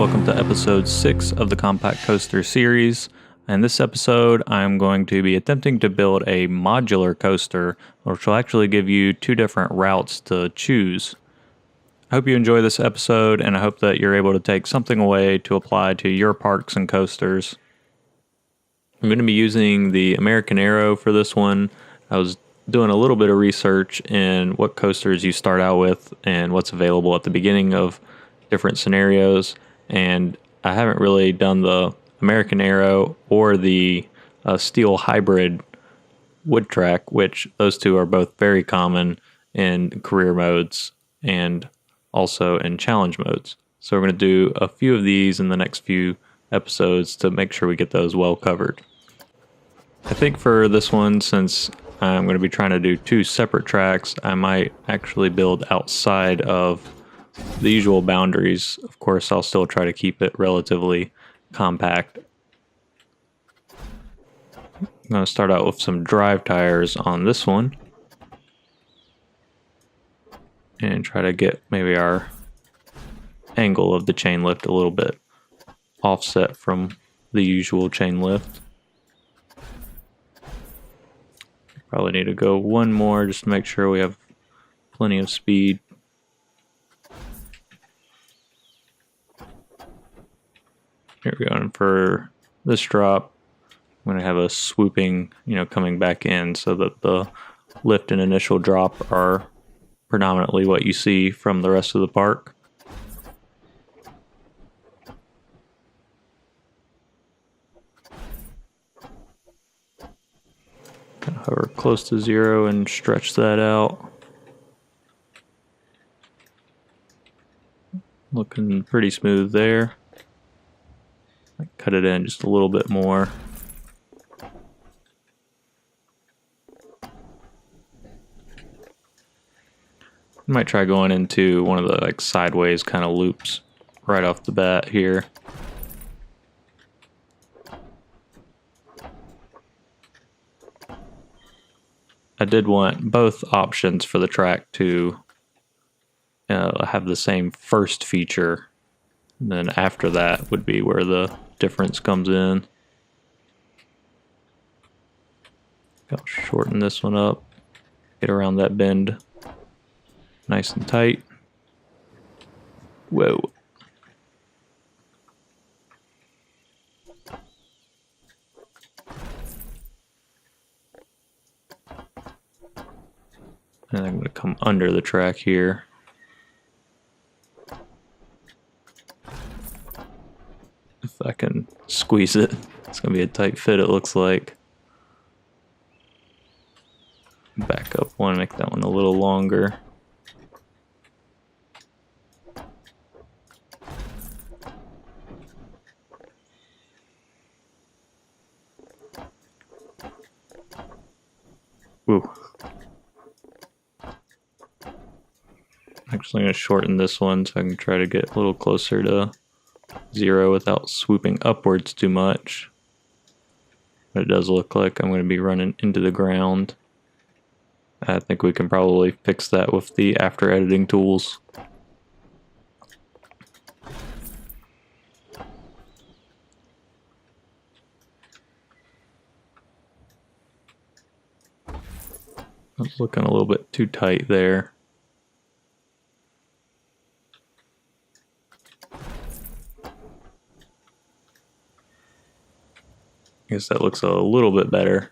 welcome to episode 6 of the Compact Coaster series. In this episode, I'm going to be attempting to build a modular coaster, which will actually give you 2 different routes to choose. I hope you enjoy this episode, and I hope that you're able to take something away to apply to your parks and coasters. I'm going to be using the American Aero for this one. I was doing a little bit of research in what coasters you start out with and what's available at the beginning of different scenarios, and I haven't really done the American Aero or the steel hybrid wood track, which those two are both very common in career modes and also in challenge modes. So we're going to do a few of these in the next few episodes to make sure we get those well covered. I think for this one, since I'm going to be trying to do 2 separate tracks, I might actually build outside of the usual boundaries. Of course, I'll still try to keep it relatively compact. I'm going to start out with some drive tires on this one and try to get maybe our angle of the chain lift a little bit offset from the usual chain lift. Probably need to go one more just to make sure we have plenty of speed. Here we go, and for this drop, I'm going to have a swooping, coming back in so that the lift and initial drop are predominantly what you see from the rest of the park. Kind of hover close to 0 and stretch that out. Looking pretty smooth there. Cut it in just a little bit more. I might try going into one of the sideways kind of loops right off the bat here. I did want both options for the track to have the same first feature. And then after that would be where the difference comes in. I'll shorten this one up, get around that bend nice and tight. Whoa. And I'm going to come under the track here. If I can squeeze it. It's going to be a tight fit, it looks like. Back up one, make that one a little longer. Ooh. Actually, I'm going to shorten this one so I can try to get a little closer to 0 without swooping upwards too much. But it does look like I'm going to be running into the ground. I think we can probably fix that with the after editing tools. I was looking a little bit too tight there. I guess that looks a little bit better.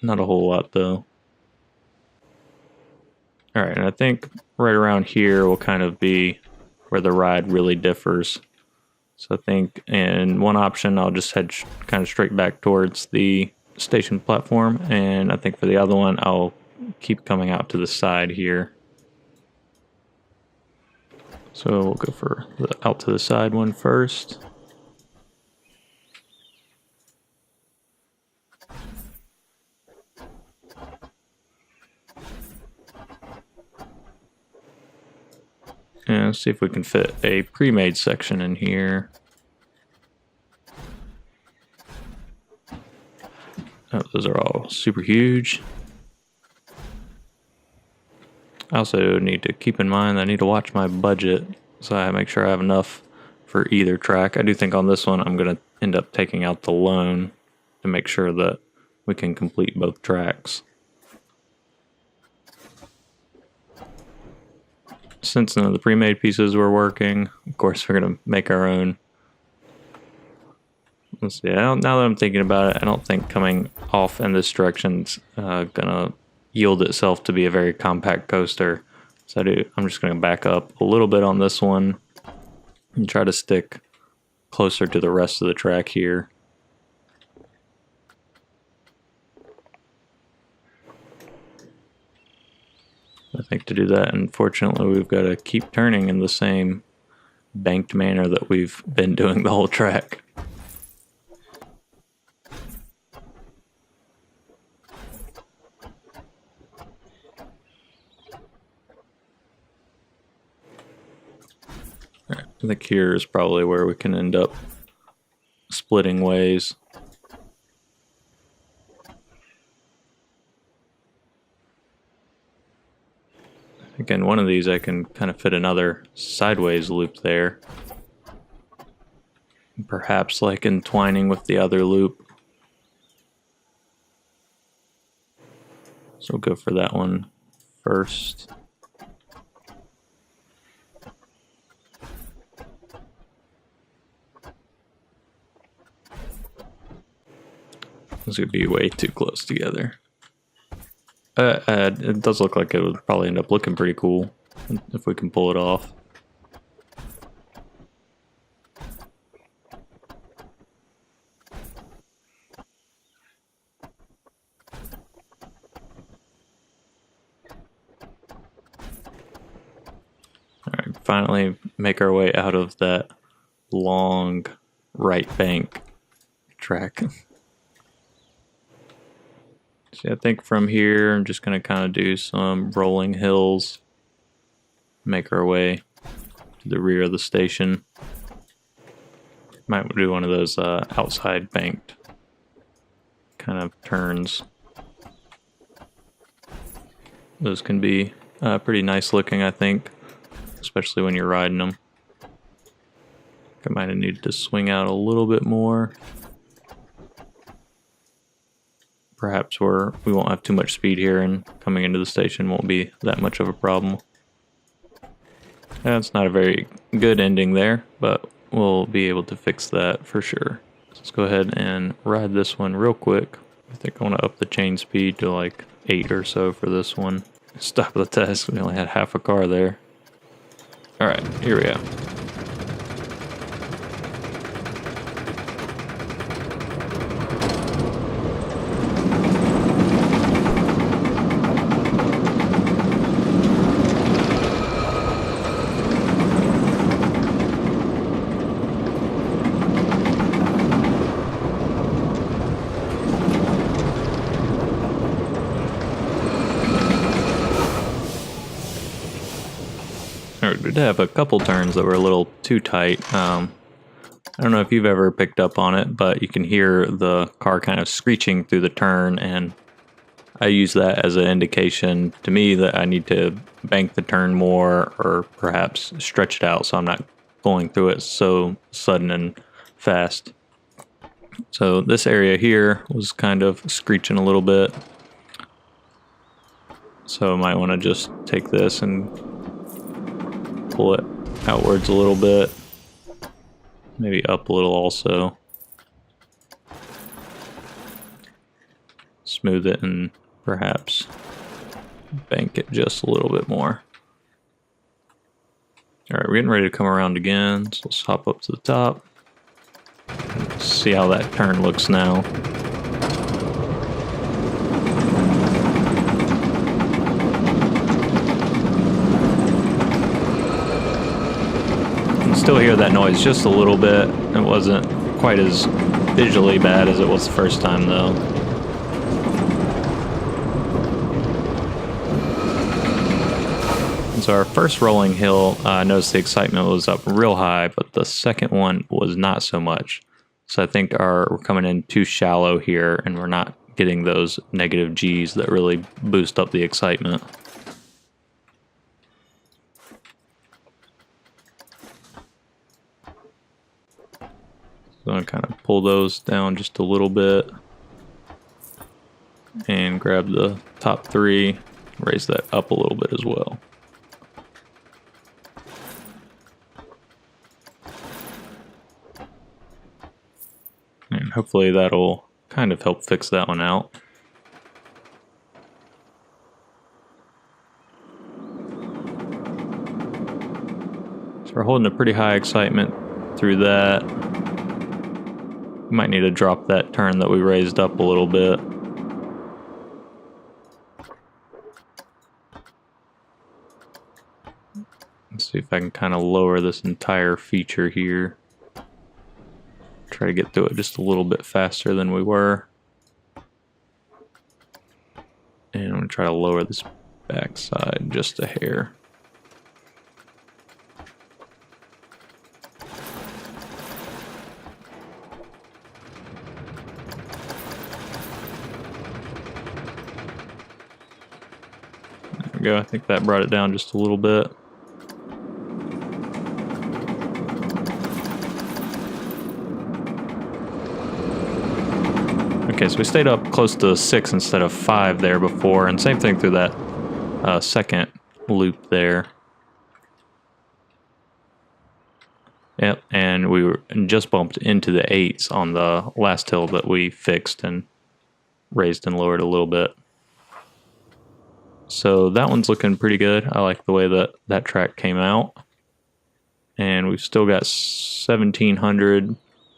Not a whole lot though. Alright, and I think right around here will kind of be where the ride really differs. So I think in one option I'll just head kind of straight back towards the station platform, and I think for the other one I'll keep coming out to the side here. So we'll go for the out to the side one first. And let's see if we can fit a pre-made section in here. Oh, those are all super huge. I also need to keep in mind that I need to watch my budget. so I make sure I have enough for either track. I do think on this one I'm going to end up taking out the loan to make sure that we can complete both tracks. Since none of the pre-made pieces were working, of course we're going to make our own. Let's see, now that I'm thinking about it, I don't think coming off in this direction's gonna yield itself to be a very compact coaster. So I'm just gonna back up a little bit on this one and try to stick closer to the rest of the track here. I think to do that, unfortunately, we've got to keep turning in the same banked manner that we've been doing the whole track. I think here is probably where we can end up splitting ways. Again, one of these I can kind of fit another sideways loop there. Perhaps like entwining with the other loop. So we'll go for that one first. This would be way too close together. It does look like it would probably end up looking pretty cool if we can pull it off. Alright, finally make our way out of that long right bank track. See, I think from here I'm just going to kind of do some rolling hills, make our way to the rear of the station. Might do one of those outside banked kind of turns. Those can be pretty nice looking, I think, especially when you're riding them. I might have needed to swing out a little bit more. Perhaps we won't have too much speed here, and coming into the station won't be that much of a problem. That's not a very good ending there, but we'll be able to fix that for sure. So let's go ahead and ride this one real quick. I think I want to up the chain speed to like 8 or so for this one. Stop the test, we only had half a car there. Alright, here we go. We did have a couple turns that were a little too tight. I don't know if you've ever picked up on it, but you can hear the car kind of screeching through the turn, and I use that as an indication to me that I need to bank the turn more or perhaps stretch it out so I'm not going through it so sudden and fast. So this area here was kind of screeching a little bit. So I might want to just take this and pull it outwards a little bit, maybe up a little also. Smooth it and perhaps bank it just a little bit more. Alright, we're getting ready to come around again, so let's hop up to the top. See how that turn looks now. Still hear that noise just a little bit. It wasn't quite as visually bad as it was the first time though. And so our first rolling hill, I noticed the excitement was up real high, but the second one was not so much. So I think we're coming in too shallow here, and we're not getting those negative G's that really boost up the excitement. pull those down just a little bit and grab the top 3, raise that up a little bit as well. And hopefully that'll kind of help fix that one out. So we're holding a pretty high excitement through that. We might need to drop that turn that we raised up a little bit. Let's see if I can kind of lower this entire feature here. Try to get through it just a little bit faster than we were. And I'm going to try to lower this backside just a hair. There we go. I think that brought it down just a little bit. Okay, so we stayed up close to 6 instead of 5 there before, and same thing through that second loop there. Yep, and we were just bumped into the 8s on the last hill that we fixed and raised and lowered a little bit. So that one's looking pretty good. I like the way that that track came out. And we've still got 1,700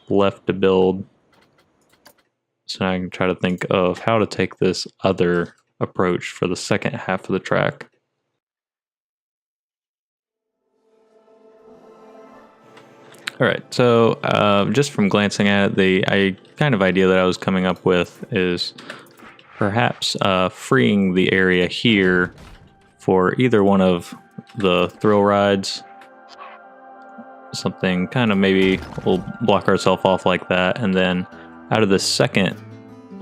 left to build. So I can try to think of how to take this other approach for the second half of the track. All right, so just from glancing at it, the kind of idea that I was coming up with is perhaps freeing the area here for either one of the thrill rides. Something kind of maybe we'll block ourselves off like that, and then out of the second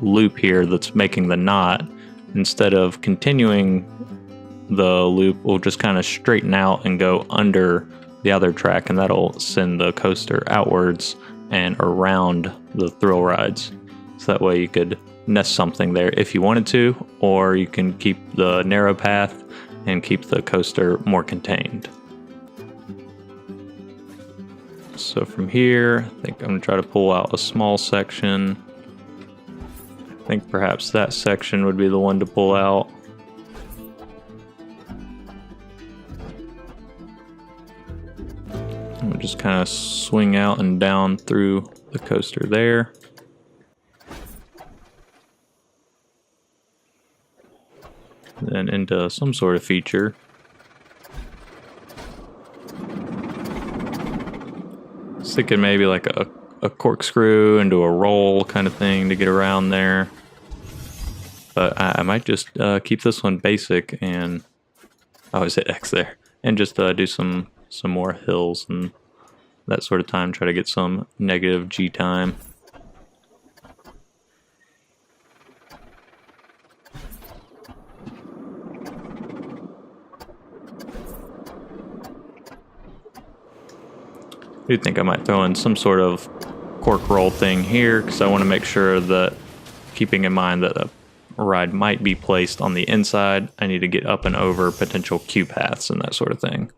loop here that's making the knot, instead of continuing the loop, we'll just kind of straighten out and go under the other track, and that'll send the coaster outwards and around the thrill rides. So that way you could nest something there if you wanted to, or you can keep the narrow path and keep the coaster more contained. So from here, I think I'm going to try to pull out a small section. I think perhaps that section would be the one to pull out. And we'll just kind of swing out and down through the coaster there. Then into some sort of feature. Thinking maybe like a corkscrew into a roll kind of thing to get around there. But I might just keep this one basic, and I always hit X there, and just do some more hills and that sort of time. Try to get some negative G time. I do think I might throw in some sort of cork roll thing here, because I want to make sure that, keeping in mind that a ride might be placed on the inside, I need to get up and over potential queue paths and that sort of thing.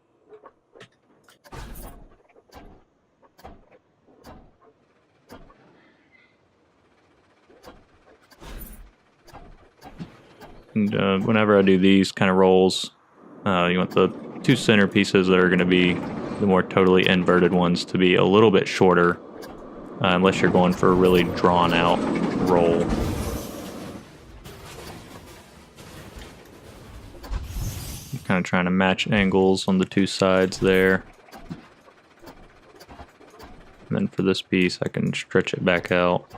And whenever I do these kind of rolls, you want the two center pieces that are going to be the more totally inverted ones to be a little bit shorter, unless you're going for a really drawn out roll. I'm kind of trying to match angles on the two sides there. And then for this piece, I can stretch it back out.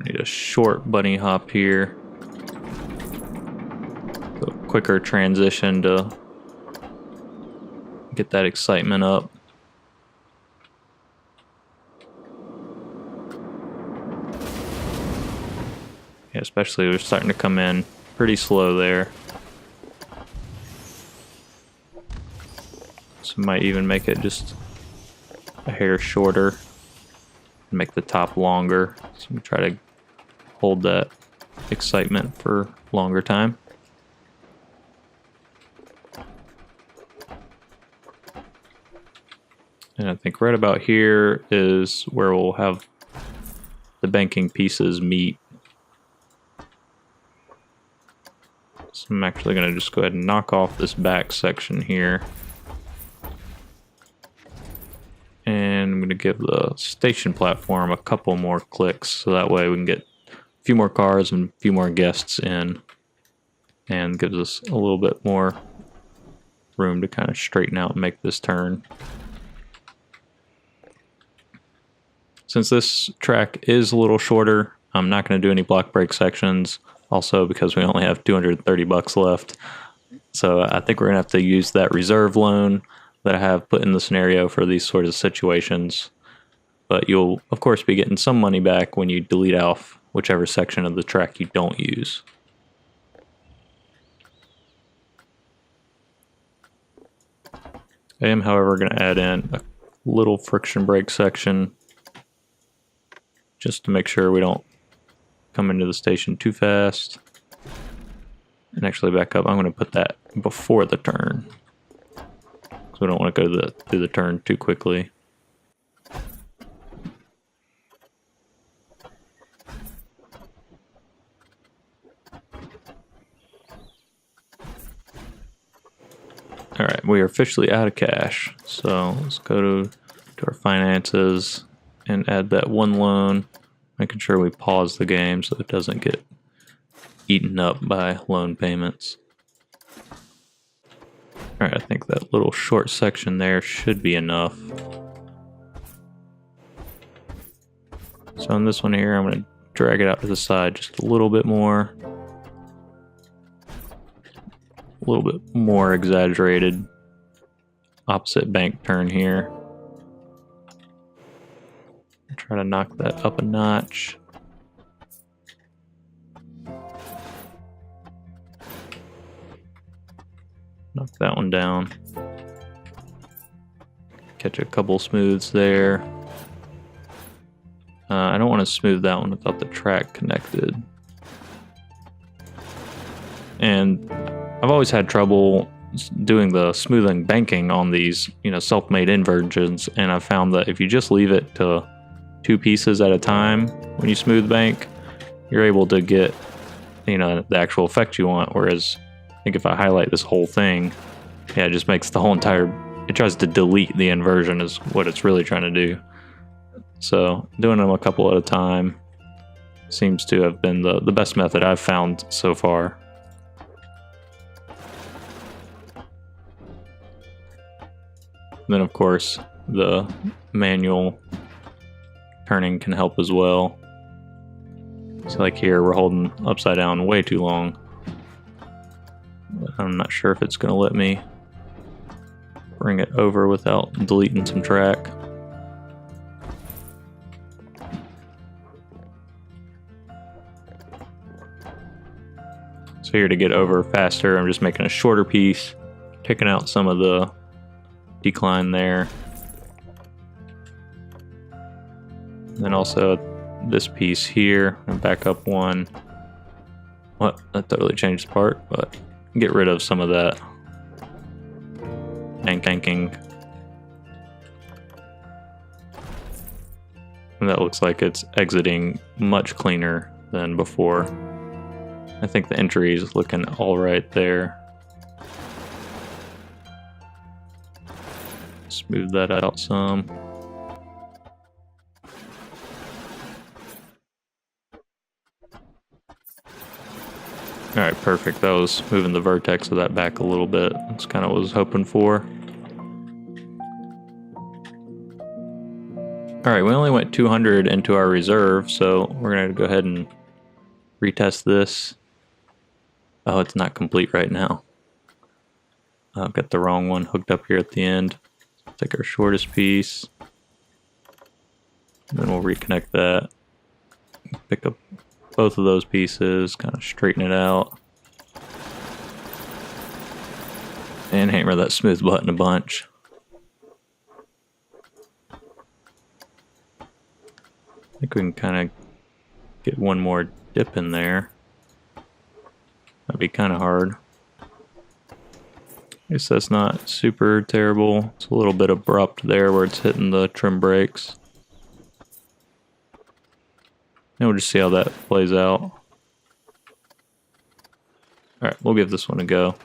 Need a short bunny hop here. A quicker transition to get that excitement up. Yeah, especially we're starting to come in pretty slow there. So might even make it just a hair shorter, make the top longer. So we try to hold that excitement for longer time. And I think right about here is where we'll have the banking pieces meet. So I'm actually going to just go ahead and knock off this back section here. And I'm going to give the station platform a couple more clicks, so that way we can get a few more cars and a few more guests in, and gives us a little bit more room to kind of straighten out and make this turn. Since this track is a little shorter, I'm not going to do any block break sections, also because we only have $230 left. So I think we're going to have to use that reserve loan that I have put in the scenario for these sort of situations. But you'll, of course, be getting some money back when you delete off whichever section of the track you don't use. I am, however, going to add in a little friction brake section just to make sure we don't come into the station too fast. And actually back up, I'm going to put that before the turn, because we don't want to go through the turn too quickly. Alright, we are officially out of cash. So let's go to our finances and add that one loan, making sure we pause the game so it doesn't get eaten up by loan payments. Alright, I think that little short section there should be enough. So on this one here, I'm going to drag it out to the side just a little bit more. A little bit more exaggerated opposite bank turn here. Try to knock that up a notch. Knock that one down. Catch a couple smooths there. I don't want to smooth that one without the track connected. And I've always had trouble doing the smoothing banking on these, self-made inversions, and I've found that if you just leave it to 2 pieces at a time when you smooth bank, you're able to get, the actual effect you want. Whereas I think if I highlight this whole thing, it just makes the whole it tries to delete the inversion is what it's really trying to do. So doing them a couple at a time seems to have been the best method I've found so far. Then of course the manual turning can help as well. So like here, we're holding upside down way too long. I'm not sure if it's going to let me bring it over without deleting some track. So here, to get over faster, I'm just making a shorter piece, taking out some of the decline there. And then also this piece here, and back up one. What? That totally changed the part, but get rid of some of that banking. And that looks like it's exiting much cleaner than before. I think the entry is looking all right there. Smooth that out some. Alright, perfect. That was moving the vertex of that back a little bit. That's kind of what I was hoping for. Alright, we only went 200 into our reserve, so we're going to go ahead and retest this. Oh, it's not complete right now. I've got the wrong one hooked up here at the end. Take our shortest piece. And then we'll reconnect that. Pick up both of those pieces, kind of straighten it out. And hammer that smooth button a bunch. think we can kind of get one more dip in there. That'd be kind of hard. I guess that's not super terrible. It's a little bit abrupt there where it's hitting the trim brakes. And we'll just see how that plays out. Alright, we'll give this one a go.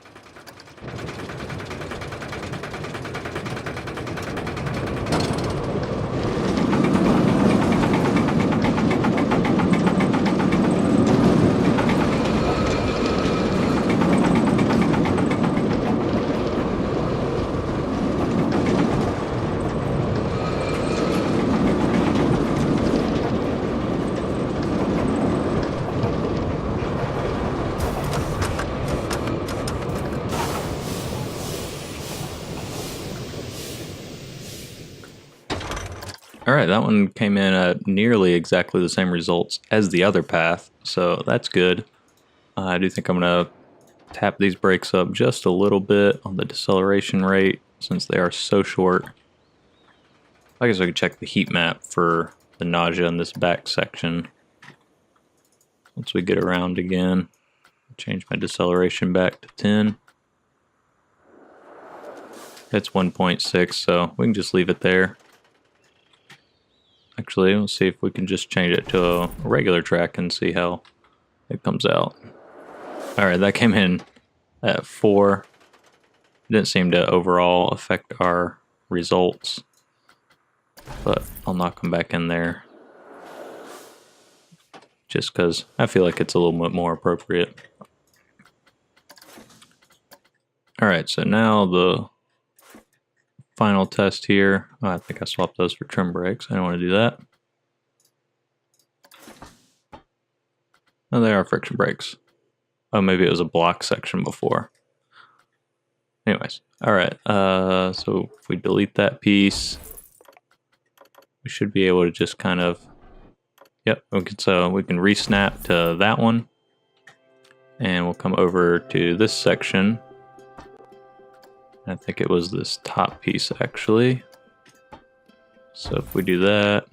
Alright, that one came in at nearly exactly the same results as the other path, so that's good. I do think I'm going to tap these brakes up just a little bit on the deceleration rate since they are so short. I guess I could check the heat map for the nausea in this back section. Once we get around again, change my deceleration back to 10. It's 1.6, so we can just leave it there. Actually, let's see if we can just change it to a regular track and see how it comes out. Alright, that came in at 4. Didn't seem to overall affect our results, but I'll knock them back in there just because I feel like it's a little bit more appropriate. Alright, so now the final test here. Oh, I think I swapped those for trim brakes. I don't want to do that. Oh, they are friction brakes. Oh, maybe it was a block section before. Anyways, alright. So if we delete that piece, we should be able to just kind of... Yep, okay, so we can re-snap to that one. And we'll come over to this section. I think it was this top piece actually. So if we do that,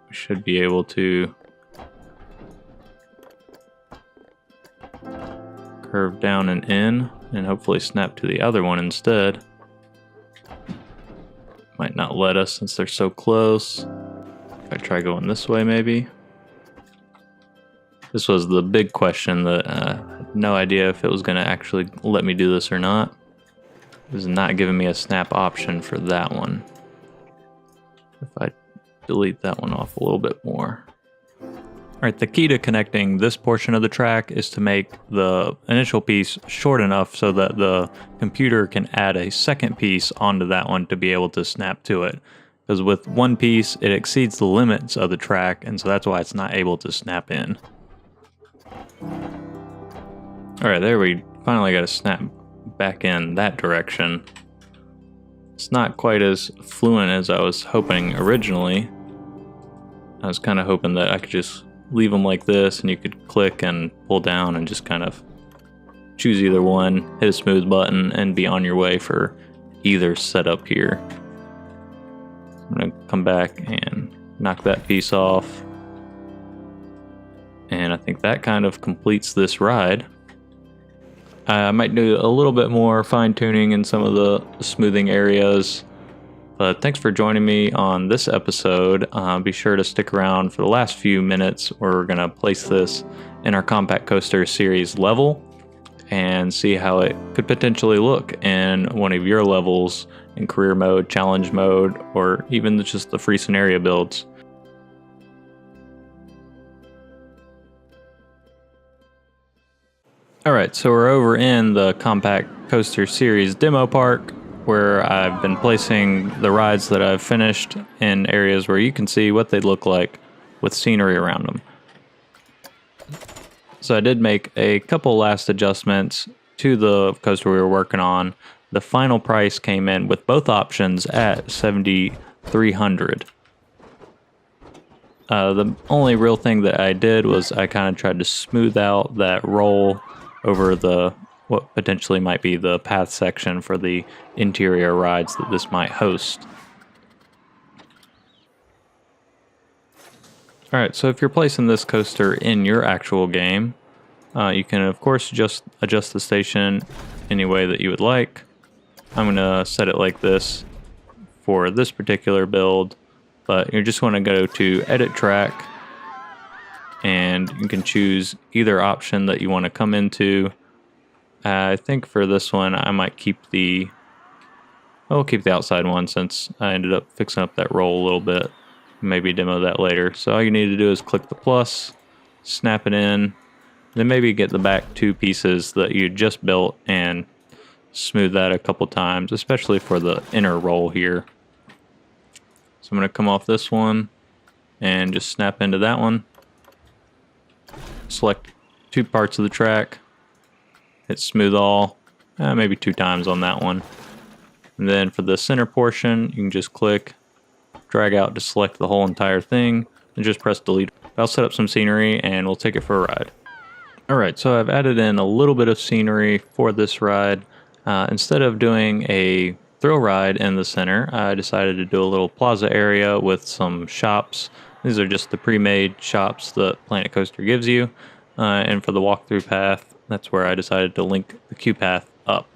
we should be able to curve down and in and hopefully snap to the other one instead. Might not let us since they're so close. If I try going this way maybe. This was the big question that I had no idea if it was going to actually let me do this or not. It was not giving me a snap option for that one. If I delete that one off a little bit more. Alright, the key to connecting this portion of the track is to make the initial piece short enough so that the computer can add a second piece onto that one to be able to snap to it. Because with one piece, it exceeds the limits of the track, and so that's why it's not able to snap in. Alright, there we finally got to snap back in that direction. It's not quite as fluent as I was hoping originally. I was kind of hoping that I could just leave them like this and you could click and pull down and just kind of choose either one, hit a smooth button, and be on your way for either setup here. I'm going to come back and knock that piece off. And I think that kind of completes this ride. I might do a little bit more fine-tuning in some of the smoothing areas. But thanks for joining me on this episode. Be sure to stick around for the last few minutes where we're going to place this in our Compact Coaster Series level and see how it could potentially look in one of your levels in career mode, challenge mode, or even just the free scenario builds. Alright, so we're over in the Compact Coaster Series demo park where I've been placing the rides that I've finished in areas where you can see what they look like with scenery around them. So I did make a couple last adjustments to the coaster we were working on. The final price came in with both options at $7,300. The only real thing that I did was I kind of tried to smooth out that roll over the what potentially might be the path section for the interior rides that this might host. Alright, so if you're placing this coaster in your actual game, you can of course just adjust the station any way that you would like. I'm going to set it like this for this particular build, but you just want to go to Edit Track, and you can choose either option that you want to come into. I think for this one I might keep I'll keep the outside one since I ended up fixing up that roll a little bit. Maybe demo that later. So all you need to do is click the plus, snap it in, then maybe get the back two pieces that you just built and smooth that a couple times, especially for the inner roll here. So I'm going to come off this one and just snap into that one. Select two parts of the track, hit smooth all, maybe 2 times on that one. And then for the center portion, you can just click, drag out to select the whole entire thing, and just press delete. I'll set up some scenery and we'll take it for a ride. Alright, so I've added in a little bit of scenery for this ride. Instead of doing a thrill ride in the center, I decided to do a little plaza area with some shops. These are just the pre-made shops that Planet Coaster gives you. And for the walkthrough path, that's where I decided to link the queue path up.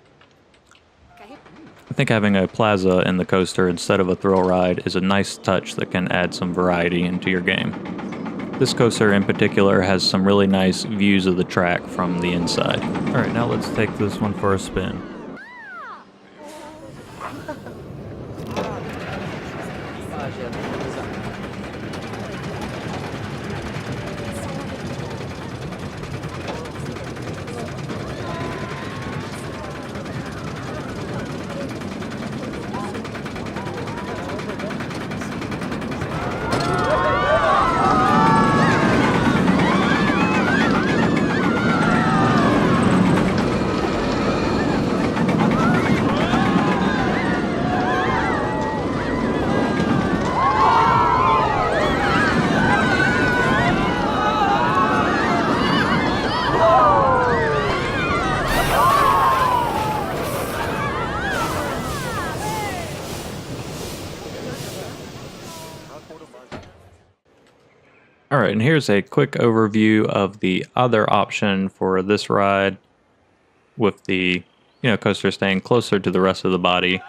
I think having a plaza in the coaster instead of a thrill ride is a nice touch that can add some variety into your game. This coaster in particular has some really nice views of the track from the inside. Alright, now let's take this one for a spin. Alright, and here's a quick overview of the other option for this ride with the coaster staying closer to the rest of the body.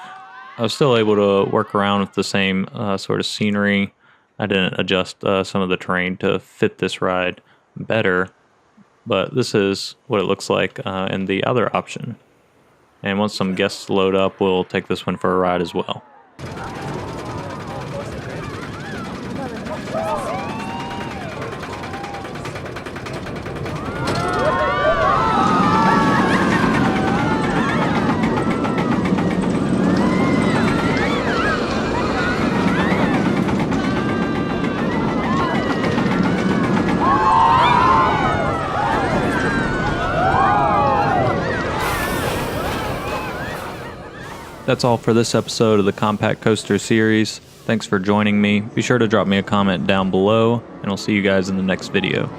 I was still able to work around with the same sort of scenery. I didn't adjust some of the terrain to fit this ride better, but this is what it looks like in the other option. And once some guests load up, we'll take this one for a ride as well. That's all for this episode of the Compact Coaster series. Thanks for joining me. Be sure to drop me a comment down below, and I'll see you guys in the next video.